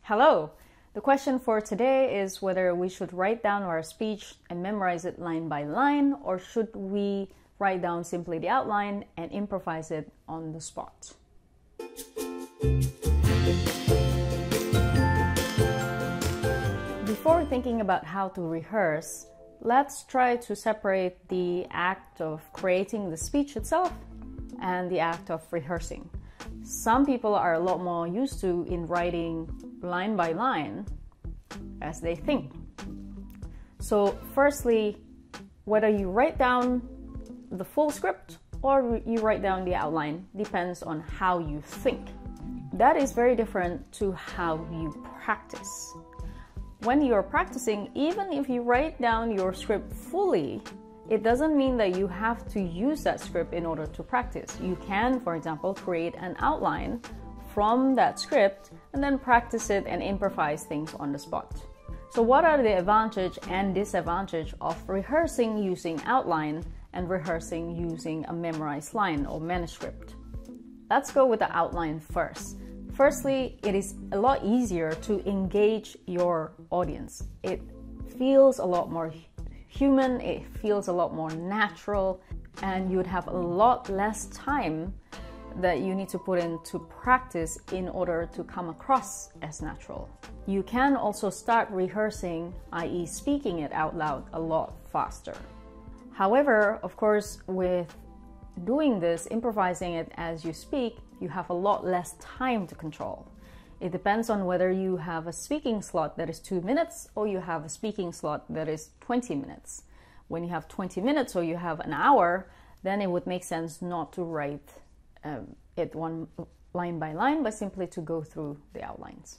Hello! The question for today is whether we should write down our speech and memorize it line by line, or should we write down simply the outline and improvise it on the spot. Before thinking about how to rehearse, let's try to separate the act of creating the speech itself and the act of rehearsing. Some people are a lot more used to in writing line by line as they think. So firstly, whether you write down the full script or you write down the outline depends on how you think. That is very different to how you practice. When you're practicing, even if you write down your script fully, it doesn't mean that you have to use that script in order to practice. You can, for example, create an outline from that script and then practice it and improvise things on the spot. So what are the advantage and disadvantage of rehearsing using outline and rehearsing using a memorized line or manuscript? Let's go with the outline first. Firstly, it is a lot easier to engage your audience. It feels a lot more human, it feels a lot more natural, and you would have a lot less time that you need to put into practice in order to come across as natural. You can also start rehearsing, i.e. speaking it out loud, a lot faster. However, of course, with doing this, improvising it as you speak, you have a lot less time to control. It depends on whether you have a speaking slot that is 2 minutes or you have a speaking slot that is 20 minutes. When you have 20 minutes or you have an hour, then it would make sense not to write it one line by line, but simply to go through the outlines.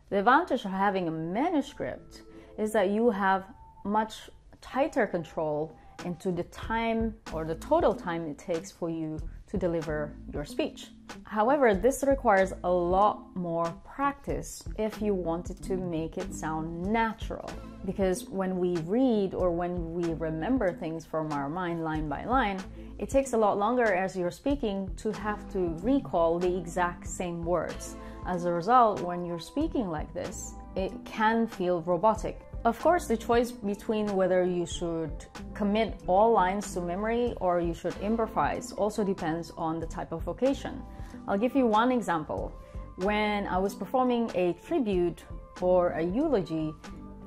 The advantage of having a manuscript is that you have much tighter control into the time or the total time it takes for you to deliver your speech. However, this requires a lot more practice if you wanted to make it sound natural. Because when we read or when we remember things from our mind line by line, it takes a lot longer as you're speaking to have to recall the exact same words. As a result, when you're speaking like this, it can feel robotic. Of course, the choice between whether you should commit all lines to memory or you should improvise also depends on the type of occasion. I'll give you one example. When I was performing a tribute or a eulogy,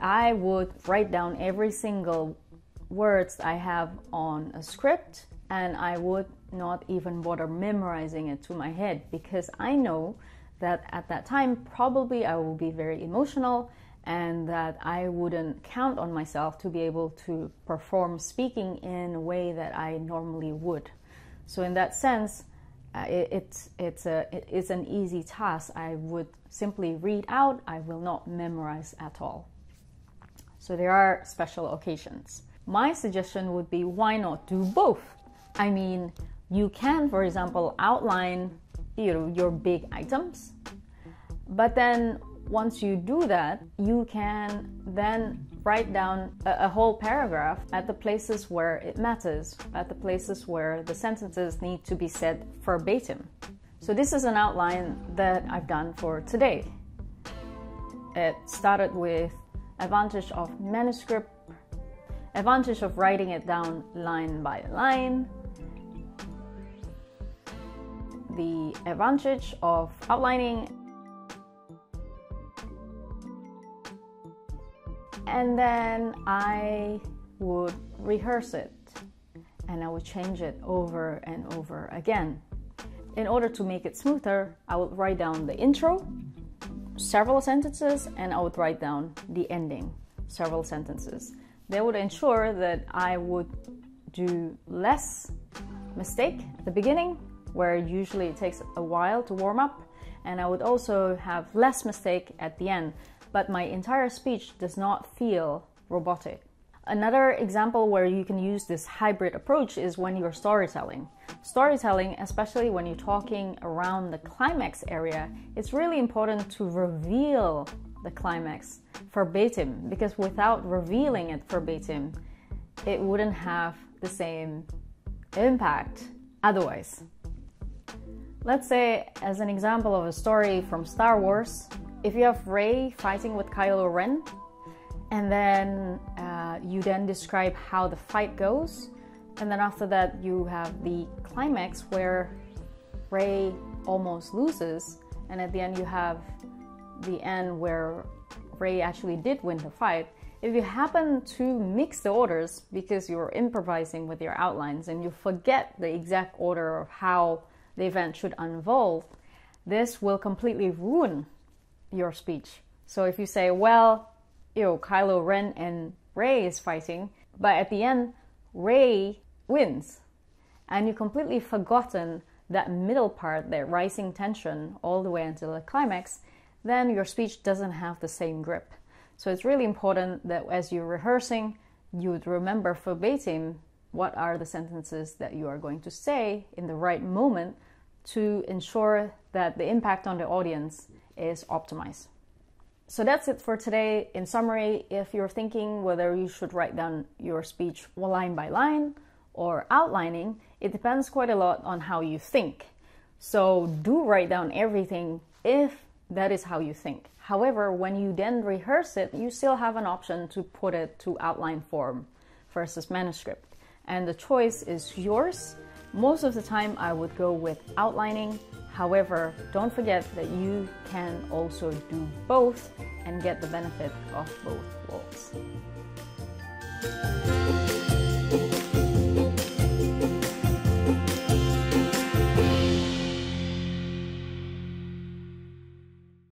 I would write down every single words I have on a script, and I would not even bother memorizing it to my head, because I know that at that time probably I will be very emotional and that I wouldn't count on myself to be able to perform speaking in a way that I normally would. So in that sense, it's an easy task. I would simply read out, I will not memorize at all. So there are special occasions. My suggestion would be, why not do both? I mean, you can, for example, outline your big items, but then once you do that, you can then write down a whole paragraph at the places where it matters, at the places where the sentences need to be said verbatim. So this is an outline that I've done for today. It started with advantage of manuscript, advantage of writing it down line by line, the advantage of outlining, and then I would rehearse it and I would change it over and over again. In order to make it smoother, I would write down the intro, several sentences, and I would write down the ending, several sentences. That would ensure that I would do less mistake at the beginning, where usually it takes a while to warm up, and I would also have less mistake at the end, but my entire speech does not feel robotic. Another example where you can use this hybrid approach is when you're storytelling. Storytelling, especially when you're talking around the climax area, it's really important to reveal the climax verbatim, because without revealing it verbatim, it wouldn't have the same impact otherwise. Let's say, as an example of a story from Star Wars, if you have Rey fighting with Kylo Ren, and then you then describe how the fight goes, and then after that you have the climax where Rey almost loses, and at the end you have the end where Rey actually did win the fight. If you happen to mix the orders because you're improvising with your outlines and you forget the exact order of how the event should unfold, this will completely ruin your speech. So if you say, well, Kylo Ren and Rey is fighting, but at the end, Rey wins, and you've completely forgotten that middle part, that rising tension all the way until the climax, then your speech doesn't have the same grip. So it's really important that as you're rehearsing, you would remember verbatim what are the sentences that you are going to say in the right moment to ensure that the impact on the audience is optimized. So that's it for today. In summary, if you're thinking whether you should write down your speech line by line or outlining, it depends quite a lot on how you think. So do write down everything if that is how you think. However, when you then rehearse it, you still have an option to put it to outline form versus manuscript. And the choice is yours. Most of the time I would go with outlining. However, don't forget that you can also do both and get the benefit of both worlds.